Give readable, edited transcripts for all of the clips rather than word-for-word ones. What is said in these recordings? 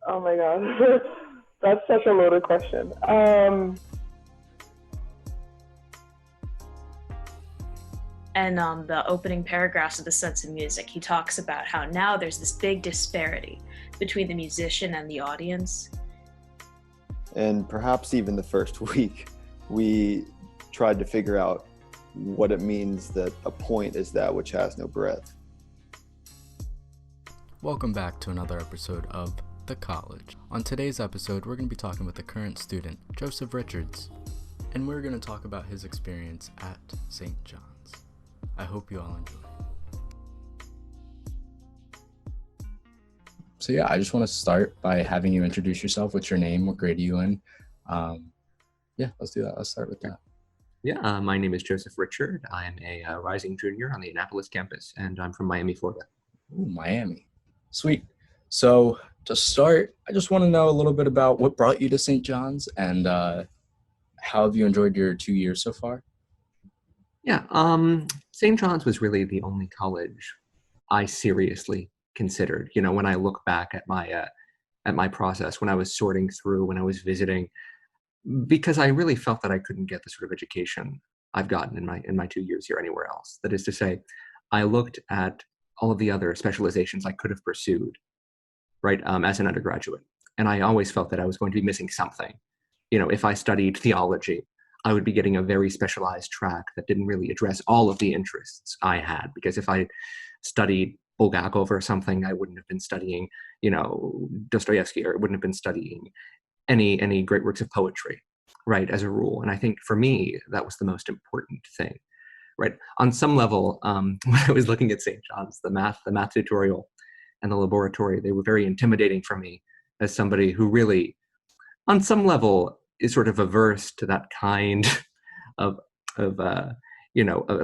Oh my God. That's such a loaded question. And the opening paragraphs of The Sense of Music, he talks about how now there's this big disparity between the musician and the audience. And perhaps even the first week, we tried to figure out what it means that a point is that which has no breadth. Welcome back to another episode of The College. On today's episode, we're going to be talking with the current student, Joseph Richards, and we're going to talk about his experience at St. John's. I hope you all enjoy. So yeah, I just want to start by having you introduce yourself. What's your name? What grade are you in? Let's do that. Let's start with that. Yeah, my name is Joseph Richard. I am a rising junior on the Annapolis campus, and I'm from Miami, Florida. Ooh, Miami. Sweet. So to start, I just want to know a little bit about what brought you to St. John's and how have you enjoyed your 2 years so far? Yeah, St. John's was really the only college I seriously considered. You know, when I look back at my process, when I was sorting through, when I was visiting, because I really felt that I couldn't get the sort of education I've gotten in my 2 years here anywhere else. That is to say, I looked at all of the other specializations I could have pursued, right, as an undergraduate, and I always felt that I was going to be missing something. You know, if I studied theology, I would be getting a very specialized track that didn't really address all of the interests I had. Because if I studied Bulgakov or something, I wouldn't have been studying, you know, Dostoevsky, or wouldn't have been studying any great works of poetry, right, as a rule. And I think for me, that was the most important thing, right? On some level, when I was looking at St. John's, the math tutorial and the laboratory, they were very intimidating for me as somebody who really, on some level, is sort of averse to that kind of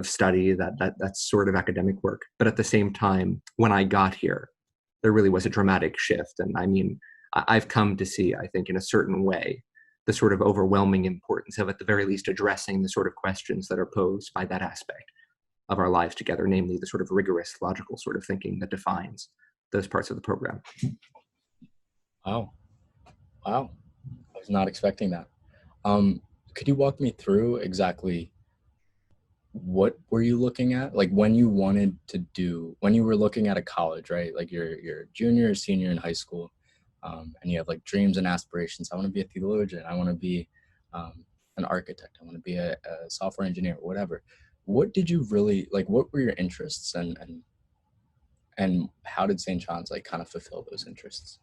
study, that sort of academic work. But at the same time, when I got here, there really was a dramatic shift. And I mean, I've come to see, I think, in a certain way, the sort of overwhelming importance of, at the very least, addressing the sort of questions that are posed by that aspect of our lives together, namely the sort of rigorous, logical sort of thinking that defines those parts of the program. Wow. I was not expecting that. Could you walk me through exactly what were you looking at? Like when you were looking at a college, right? Like you're junior or senior in high school, and you have like dreams and aspirations. I want to be a theologian. I want to be an architect. I want to be a software engineer, whatever. What did you really like? What were your interests, and how did St. John's like kind of fulfill those interests?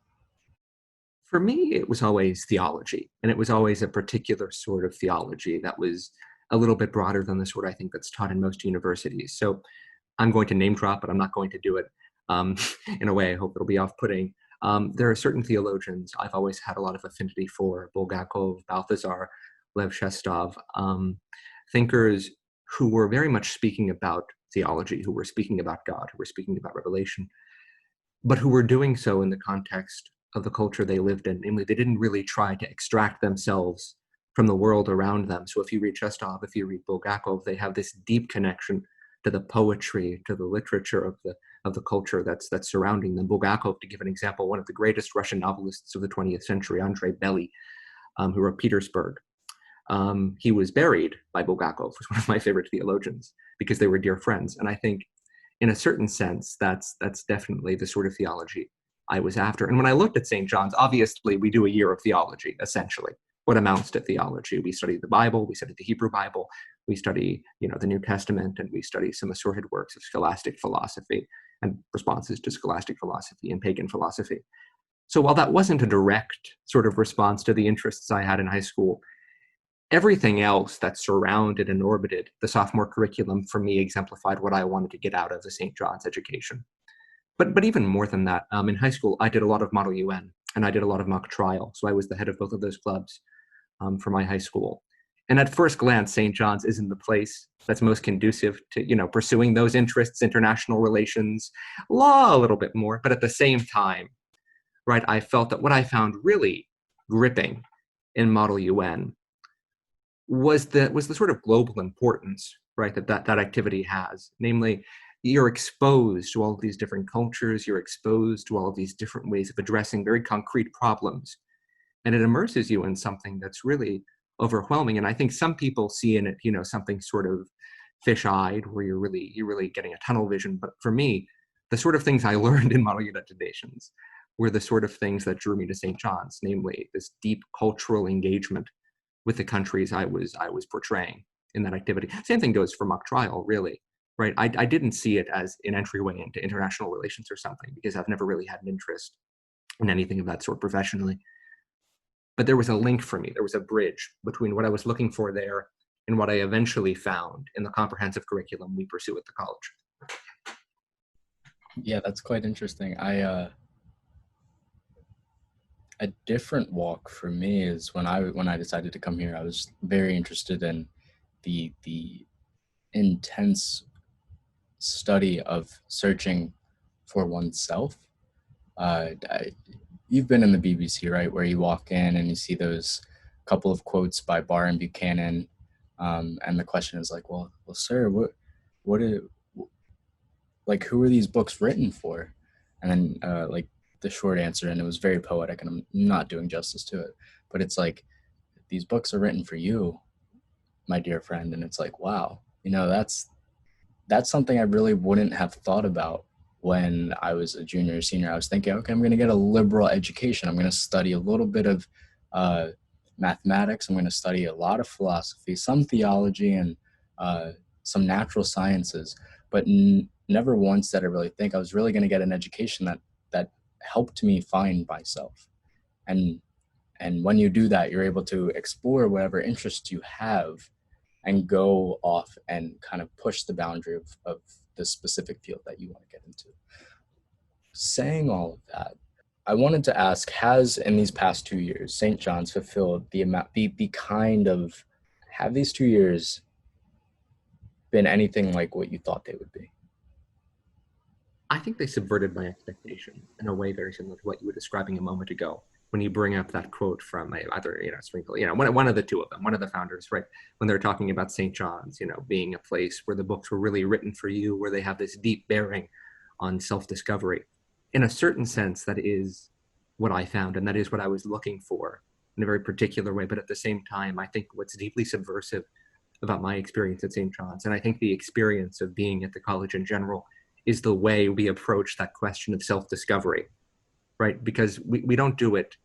For me, it was always theology, and it was always a particular sort of theology that was a little bit broader than the sort I think that's taught in most universities. So I'm going to name drop, but I'm not going to do it in a way I hope it'll be off-putting. There are certain theologians I've always had a lot of affinity for: Bulgakov, Balthazar, Lev Shestov, thinkers who were very much speaking about theology, who were speaking about God, who were speaking about revelation, but who were doing so in the context of the culture they lived in. Namely, they didn't really try to extract themselves from the world around them. So if you read Shestov, if you read Bulgakov, they have this deep connection to the poetry, to the literature of the culture that's surrounding them. Bulgakov, to give an example, one of the greatest Russian novelists of the 20th century, Andrei Bely, who wrote Petersburg. He was buried by Bulgakov, who's one of my favorite theologians, because they were dear friends. And I think, in a certain sense, that's definitely the sort of theology I was after. And when I looked at St. John's, obviously we do a year of theology, essentially, what amounts to theology. We study the Bible, we study the Hebrew Bible, we study, the New Testament, and we study some assorted works of scholastic philosophy and responses to scholastic philosophy and pagan philosophy. So while that wasn't a direct sort of response to the interests I had in high school, everything else that surrounded and orbited the sophomore curriculum for me exemplified what I wanted to get out of the St. John's education. But even more than that, in high school, I did a lot of Model UN, and I did a lot of mock trial. So I was the head of both of those clubs for my high school. And at first glance, St. John's isn't the place that's most conducive to, pursuing those interests, international relations, law a little bit more. But at the same time, right, I felt that what I found really gripping in Model UN was the sort of global importance, right, that activity has. Namely, you're exposed to all of these different cultures, you're exposed to all of these different ways of addressing very concrete problems. And it immerses you in something that's really overwhelming. And I think some people see in it, something sort of fish-eyed, where you're really getting a tunnel vision. But for me, the sort of things I learned in model unit activations were the sort of things that drew me to St. John's, namely this deep cultural engagement with the countries I was portraying in that activity. Same thing goes for mock trial, really, right? I didn't see it as an entryway into international relations or something, because I've never really had an interest in anything of that sort professionally. But there was a link for me. There was a bridge between what I was looking for there and what I eventually found in the comprehensive curriculum we pursue at the college. Yeah, that's quite interesting. A different walk for me is when I decided to come here, I was very interested in the intense study of searching for oneself. You've been in the BBC, right, where you walk in and you see those couple of quotes by Barr and Buchanan, and the question is like, well, sir, who are these books written for? And then the short answer, and it was very poetic, and I'm not doing justice to it, but it's like, these books are written for you, my dear friend. And it's like, wow, that's something I really wouldn't have thought about when I was a junior or senior. I was thinking, okay, I'm going to get a liberal education. I'm going to study a little bit of mathematics. I'm going to study a lot of philosophy, some theology, and some natural sciences, but never once did I really think I was really going to get an education that helped me find myself. And when you do that, you're able to explore whatever interests you have and go off and kind of push the boundary of the specific field that you want to get into. Saying all of that, I wanted to ask, has in these past 2 years, St. John's fulfilled have these 2 years been anything like what you thought they would be? I think they subverted my expectation in a way very similar to what you were describing a moment ago, when you bring up that quote from either Sprinkle, one of the two of them, one of the founders, right? When they're talking about St. John's, being a place where the books were really written for you, where they have this deep bearing on self-discovery. In a certain sense, that is what I found, and that is what I was looking for in a very particular way. But at the same time, I think what's deeply subversive about my experience at St. John's, and I think the experience of being at the college in general, is the way we approach that question of self-discovery, right? Because we don't do it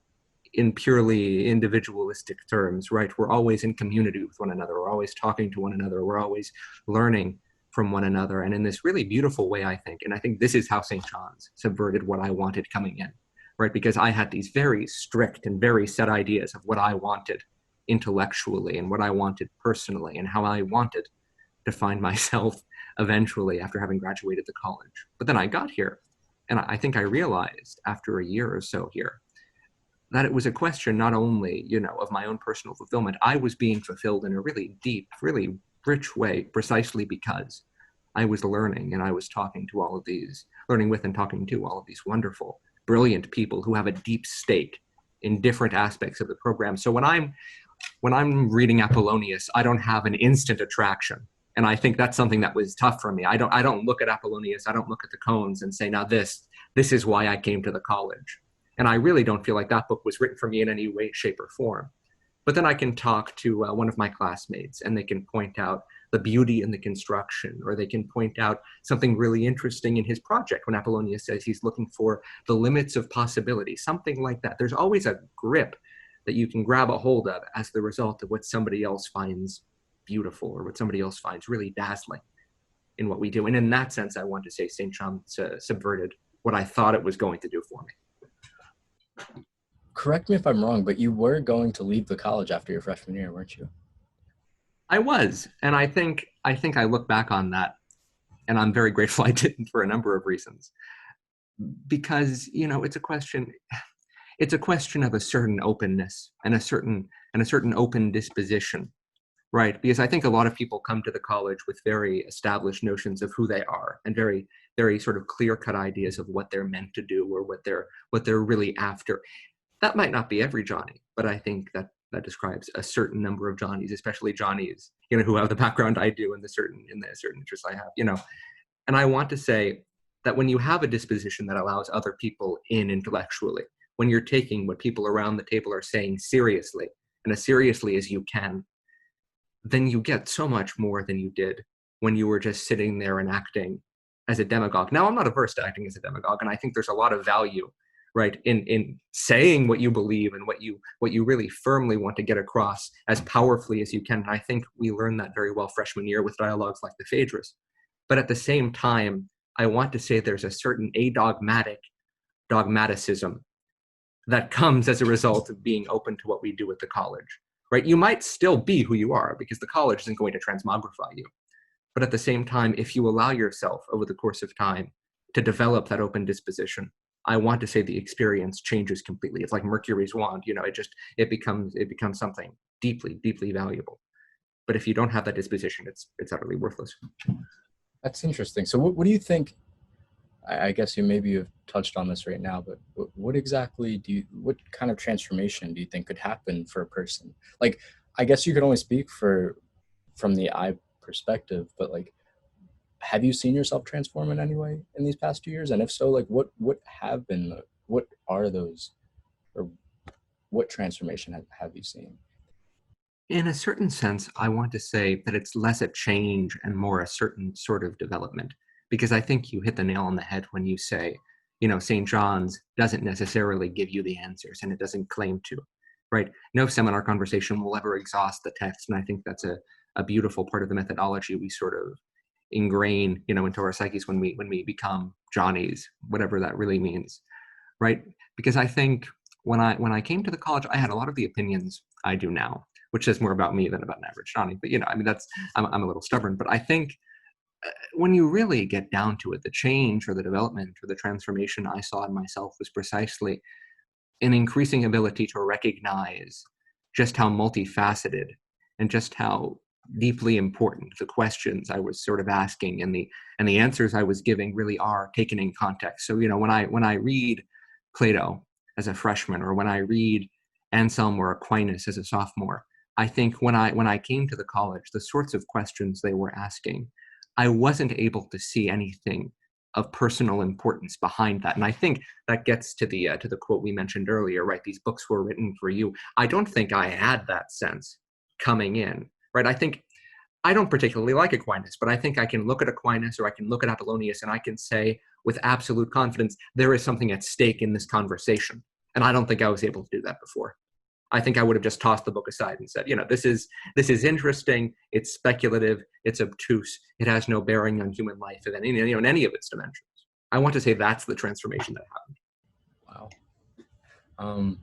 in purely individualistic terms, right? We're always in community with one another. We're always talking to one another. We're always learning from one another. And in this really beautiful way, I think, and I think this is how St. John's subverted what I wanted coming in, right? Because I had these very strict and very set ideas of what I wanted intellectually and what I wanted personally and how I wanted to find myself eventually after having graduated the college. But then I got here, and I think I realized after a year or so here that it was a question not only, of my own personal fulfillment. I was being fulfilled in a really deep, really rich way, precisely because I was learning and I was learning with and talking to all of these wonderful, brilliant people who have a deep stake in different aspects of the program. So when I'm reading Apollonius, I don't have an instant attraction. And I think that's something that was tough for me. I don't look at Apollonius, I don't look at the Cones and say, now this is why I came to the college. And I really don't feel like that book was written for me in any way, shape, or form. But then I can talk to one of my classmates and they can point out the beauty in the construction, or they can point out something really interesting in his project when Apollonius says he's looking for the limits of possibility, something like that. There's always a grip that you can grab a hold of as the result of what somebody else finds beautiful or what somebody else finds really dazzling in what we do. And in that sense, I want to say St. John's subverted what I thought it was going to do for me. Correct me if I'm wrong, but you were going to leave the college after your freshman year, weren't you? I was, and I think I look back on that, and I'm very grateful I didn't for a number of reasons. Because it's a question of a certain openness and a certain open disposition, right? Because I think a lot of people come to the college with very established notions of who they are and very, very sort of clear-cut ideas of what they're meant to do or what they're really after. That might not be every Johnnie, but I think that describes a certain number of Johnnies, especially Johnnies, who have the background I do and the certain interests I have, And I want to say that when you have a disposition that allows other people in intellectually, when you're taking what people around the table are saying seriously, and as seriously as you can, then you get so much more than you did when you were just sitting there and acting as a demagogue. Now, I'm not averse to acting as a demagogue, and I think there's a lot of value, right, in saying what you believe and what you really firmly want to get across as powerfully as you can. And I think we learned that very well freshman year with dialogues like the Phaedrus. But at the same time, I want to say there's a certain dogmaticism that comes as a result of being open to what we do at the college, right? You might still be who you are because the college isn't going to transmogrify you. But at the same time, if you allow yourself over the course of time to develop that open disposition, I want to say the experience changes completely. It's like Mercury's wand, it becomes something deeply, deeply valuable. But if you don't have that disposition, it's utterly worthless. That's interesting. So what do you think, I guess you've touched on this right now, but what exactly what kind of transformation do you think could happen for a person? Like, I guess you could only speak from the I perspective, but like, have you seen yourself transform in any way in these past 2 years? And if so, like what are those, or what transformation have you seen? In a certain sense, I want to say that it's less a change and more a certain sort of development, because I think you hit the nail on the head when you say, St. John's doesn't necessarily give you the answers, and it doesn't claim to, right? No seminar conversation will ever exhaust the text, and I think that's a beautiful part of the methodology we sort of ingrain, into our psyches when we become Johnnies, whatever that really means, right? Because I think when I came to the college, I had a lot of the opinions I do now, which says more about me than about an average Johnnie. But I'm a little stubborn. But I think when you really get down to it, the change or the development or the transformation I saw in myself was precisely an increasing ability to recognize just how multifaceted and just how deeply important the questions I was sort of asking and the answers I was giving really are taken in context. So, when I read Plato as a freshman, or when I read Anselm or Aquinas as a sophomore, I think when I came to the college, the sorts of questions they were asking, I wasn't able to see anything of personal importance behind that. And I think that gets to the quote we mentioned earlier, right? These books were written for you. I don't think I had that sense coming in, right? I think I don't particularly like Aquinas, but I think I can look at Aquinas or I can look at Apollonius and I can say with absolute confidence, there is something at stake in this conversation. And I don't think I was able to do that before. I think I would have just tossed the book aside and said, this is interesting, it's speculative, it's obtuse, it has no bearing on human life in any of its dimensions. I want to say that's the transformation that happened. Wow.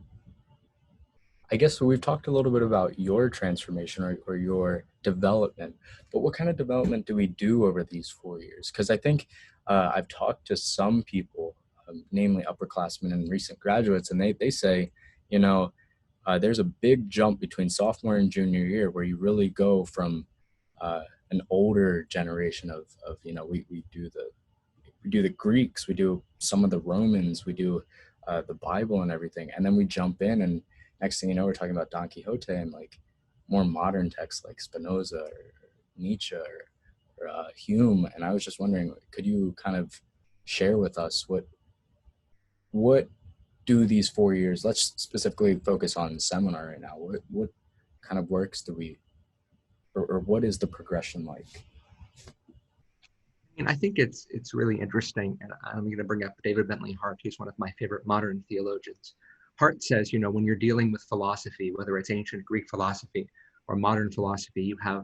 I guess we've talked a little bit about your transformation or your development, but what kind of development do we do over these 4 years? Because I think I've talked to some people, namely upperclassmen and recent graduates, and they say, there's a big jump between sophomore and junior year where you really go from an older generation of we do the Greeks, we do some of the Romans, we do the Bible and everything, and then we jump in, and next thing you know, we're talking about Don Quixote and like more modern texts like Spinoza or Nietzsche or Hume. And I was just wondering, could you kind of share with us what do these 4 years, let's specifically focus on seminar right now, what kind of works do we, or what is the progression like? I think it's really interesting, and I'm going to bring up David Bentley Hart, who's one of my favorite modern theologians. Hart says, when you're dealing with philosophy, whether it's ancient Greek philosophy or modern philosophy, you have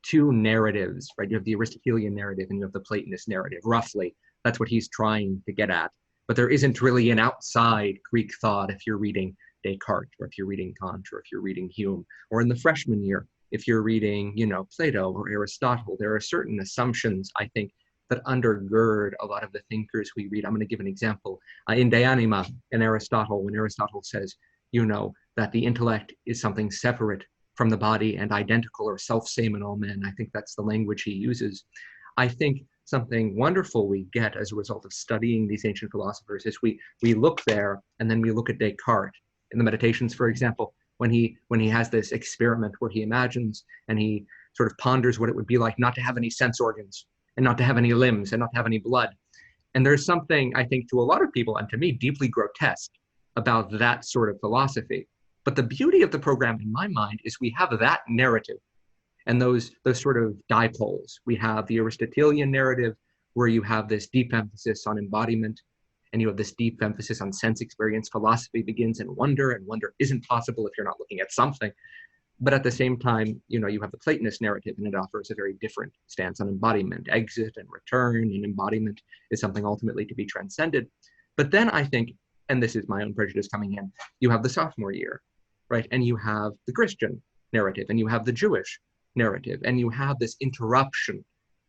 two narratives, right? You have the Aristotelian narrative and you have the Platonist narrative. Roughly, that's what he's trying to get at. But there isn't really an outside Greek thought if you're reading Descartes, or if you're reading Kant, or if you're reading Hume, or in the freshman year, if you're reading, Plato or Aristotle. There are certain assumptions, I think, that undergird a lot of the thinkers we read. I'm going to give an example. In De Anima, in Aristotle, when Aristotle says, that the intellect is something separate from the body and identical or self-same in all men, I think that's the language he uses. I think something wonderful we get as a result of studying these ancient philosophers is we look there and then we look at Descartes in the Meditations, for example, when he has this experiment where he imagines and he sort of ponders what it would be like not to have any sense organs. and not to have any limbs and not to have any blood. And there's something, I think, to a lot of people, and to me, deeply grotesque about that sort of philosophy. But the beauty of the program, in my mind, is we have that narrative and those sort of dipoles. We have the Aristotelian narrative, where you have this deep emphasis on embodiment, and you have this deep emphasis on sense experience. Philosophy begins in wonder, and wonder isn't possible if you're not looking at something. But at the same time, you have the Platonist narrative, and it offers a very different stance on embodiment, exit and return, and embodiment is something ultimately to be transcended. But then I think, and this is my own prejudice coming in, you have the sophomore year, right? And you have the Christian narrative, and you have the Jewish narrative, and you have this interruption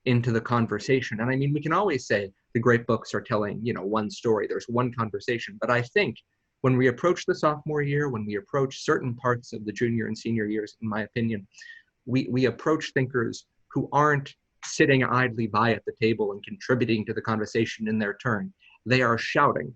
into the conversation. And I mean, we can always say the great books are telling, one story, there's one conversation. But I think when we approach the sophomore year, when we approach certain parts of the junior and senior years, in my opinion, we approach thinkers who aren't sitting idly by at the table and contributing to the conversation in their turn. They are shouting.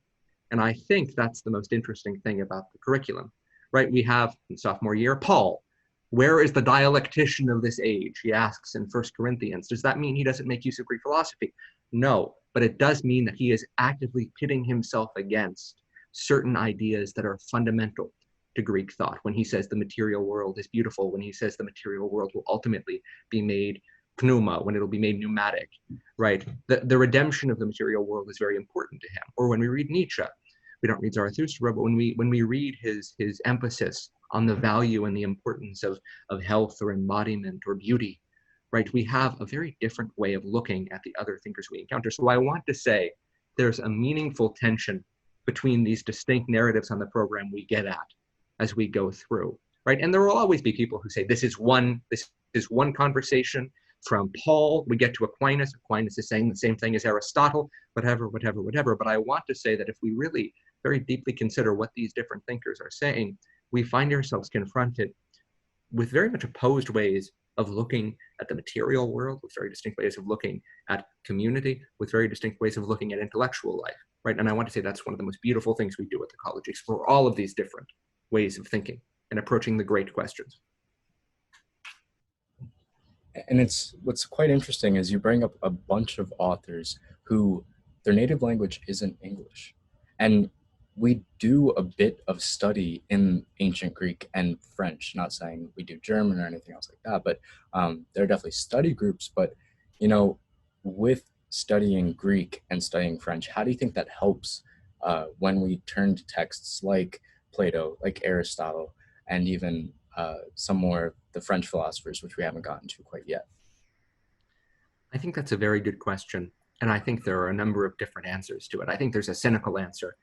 And I think that's the most interesting thing about the curriculum, right? We have in sophomore year, Paul. Where is the dialectician of this age? He asks in 1 Corinthians. Does that mean he doesn't make use of Greek philosophy? No, but it does mean that he is actively pitting himself against certain ideas that are fundamental to Greek thought. When he says the material world is beautiful, when he says the material world will ultimately be made pneuma, when it'll be made pneumatic, right? The redemption of the material world is very important to him. Or when we read Nietzsche, we don't read Zarathustra, but when we read his emphasis on the value and the importance of health or embodiment or beauty, right? We have a very different way of looking at the other thinkers we encounter. So I want to say there's a meaningful tension between these distinct narratives on the program we get at as we go through, right? And there will always be people who say, this is one conversation. From Paul, we get to Aquinas. Aquinas is saying the same thing as Aristotle, whatever. But I want to say that if we really very deeply consider what these different thinkers are saying, we find ourselves confronted with very much opposed ways of looking at the material world, with very distinct ways of looking at community, with very distinct ways of looking at intellectual life, right? And I want to say that's one of the most beautiful things we do at the college, explore all of these different ways of thinking and approaching the great questions. And what's quite interesting is you bring up a bunch of authors who their native language isn't English. And we do a bit of study in ancient Greek and French, not saying we do German or anything else like that, but there are definitely study groups. But, with studying Greek and studying French, how do you think that helps when we turn to texts like Plato, like Aristotle, and even some more of the French philosophers, which we haven't gotten to quite yet? I think that's a very good question. And I think there are a number of different answers to it. I think there's a cynical answer.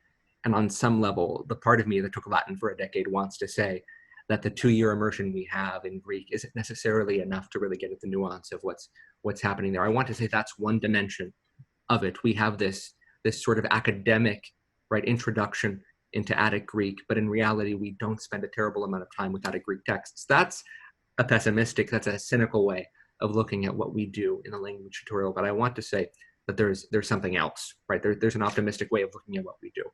And on some level, the part of me that took Latin for a decade wants to say that the 2-year immersion we have in Greek isn't necessarily enough to really get at the nuance of what's happening there. I want to say that's one dimension of it. We have this sort of academic, right, introduction into Attic Greek, but in reality, we don't spend a terrible amount of time with Attic Greek texts. That's a cynical way of looking at what we do in the language tutorial. But I want to say that there's something else, right? There's an optimistic way of looking at what we do.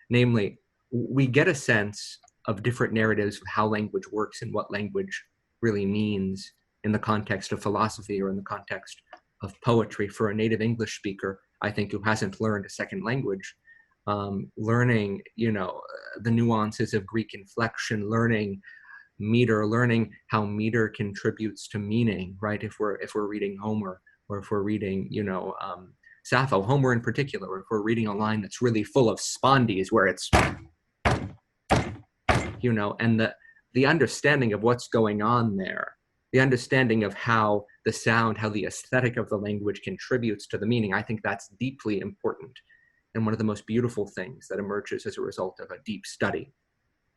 Namely, we get a sense of different narratives of how language works and what language really means in the context of philosophy or in the context of poetry. For a native English speaker, I think, who hasn't learned a second language, learning, the nuances of Greek inflection, learning meter, learning how meter contributes to meaning, right? If we're reading Homer, or if we're reading, Sappho, Homer in particular, or if we're reading a line that's really full of spondies, where it's, and the understanding of what's going on there, the understanding of how the sound, how the aesthetic of the language contributes to the meaning, I think that's deeply important. And one of the most beautiful things that emerges as a result of a deep study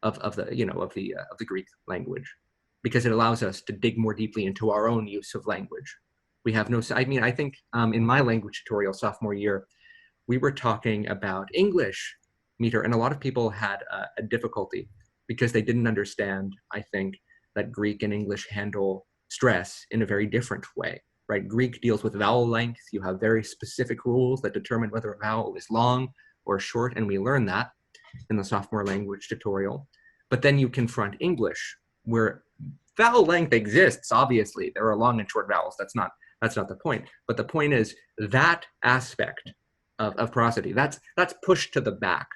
of the Greek language, because it allows us to dig more deeply into our own use of language. We have I think in my language tutorial sophomore year, we were talking about English meter, and a lot of people had a difficulty because they didn't understand, I think, that Greek and English handle stress in a very different way, right? Greek deals with vowel length. You have very specific rules that determine whether a vowel is long or short, and we learn that in the sophomore language tutorial. But then you confront English, where vowel length exists, obviously. There are long and short vowels. That's not That's not the point. But the point is that aspect of prosody, that's pushed to the back.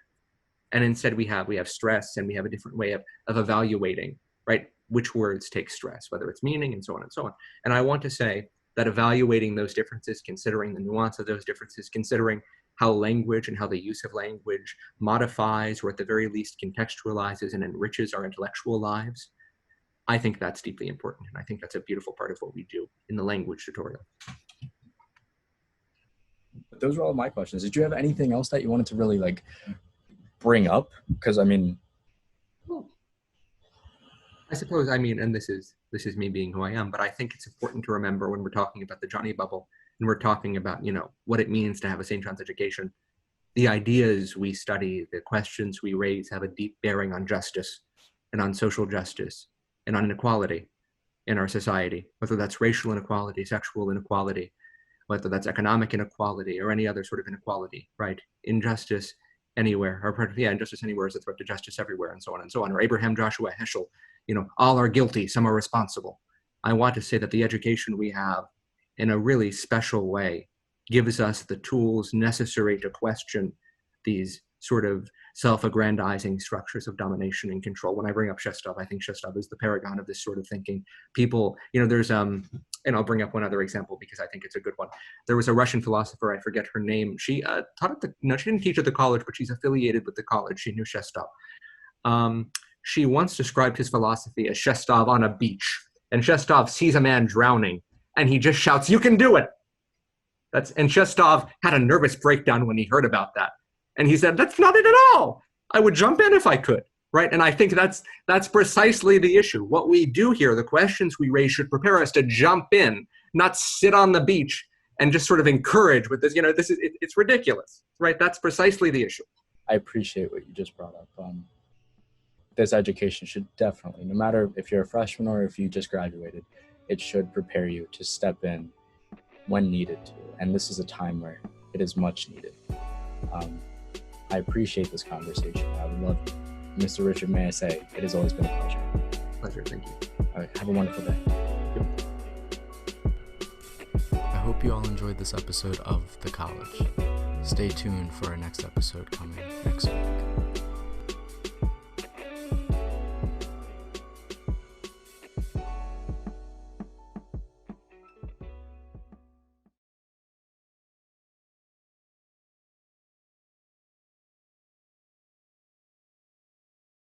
And instead we have stress, and we have a different way of evaluating, right, which words take stress, whether it's meaning, and so on and so on. And I want to say that evaluating those differences, considering the nuance of those differences, considering how language and how the use of language modifies, or at the very least contextualizes and enriches our intellectual lives, I think that's deeply important. And I think that's a beautiful part of what we do in the language tutorial. Those were all my questions. Did you have anything else that you wanted to really like bring up? Because I mean, well, I suppose, I mean, and this is me being who I am, but I think it's important to remember when we're talking about the Johnnie bubble, and we're talking about, you know, what it means to have a same trans education, the ideas we study, the questions we raise have a deep bearing on justice and on social justice and on inequality in our society, whether that's racial inequality, sexual inequality, whether that's economic inequality or any other sort of inequality, right? Injustice anywhere, or injustice anywhere is a threat to justice everywhere, and so on and so on. Or Abraham Joshua Heschel, you know, all are guilty, some are responsible. I want to say that the education we have, in a really special way, gives us the tools necessary to question these sort of self-aggrandizing structures of domination and control. When I bring up Shestov, I think Shestov is the paragon of this sort of thinking. People, you know, there's, and I'll bring up one other example because I think it's a good one. There was a Russian philosopher, I forget her name. She taught at she didn't teach at the college, but she's affiliated with the college. She knew Shestov. She once described his philosophy as Shestov on a beach. And Shestov sees a man drowning, and he just shouts, "You can do it!" And Shestov had a nervous breakdown when he heard about that. And he said, "That's not it at all. I would jump in if I could," right? And I think that's precisely the issue. What we do here, the questions we raise should prepare us to jump in, not sit on the beach and just sort of encourage with this, you know, it's ridiculous, right? That's precisely the issue. I appreciate what you just brought up. This education should definitely, no matter if you're a freshman or if you just graduated, it should prepare you to step in when needed to. And this is a time where it is much needed. I appreciate this conversation. I would love it. Mr. Richard, may I say, it has always been a pleasure. Pleasure, thank you. All right, have a wonderful day. I hope you all enjoyed this episode of The College. Stay tuned for our next episode coming next week.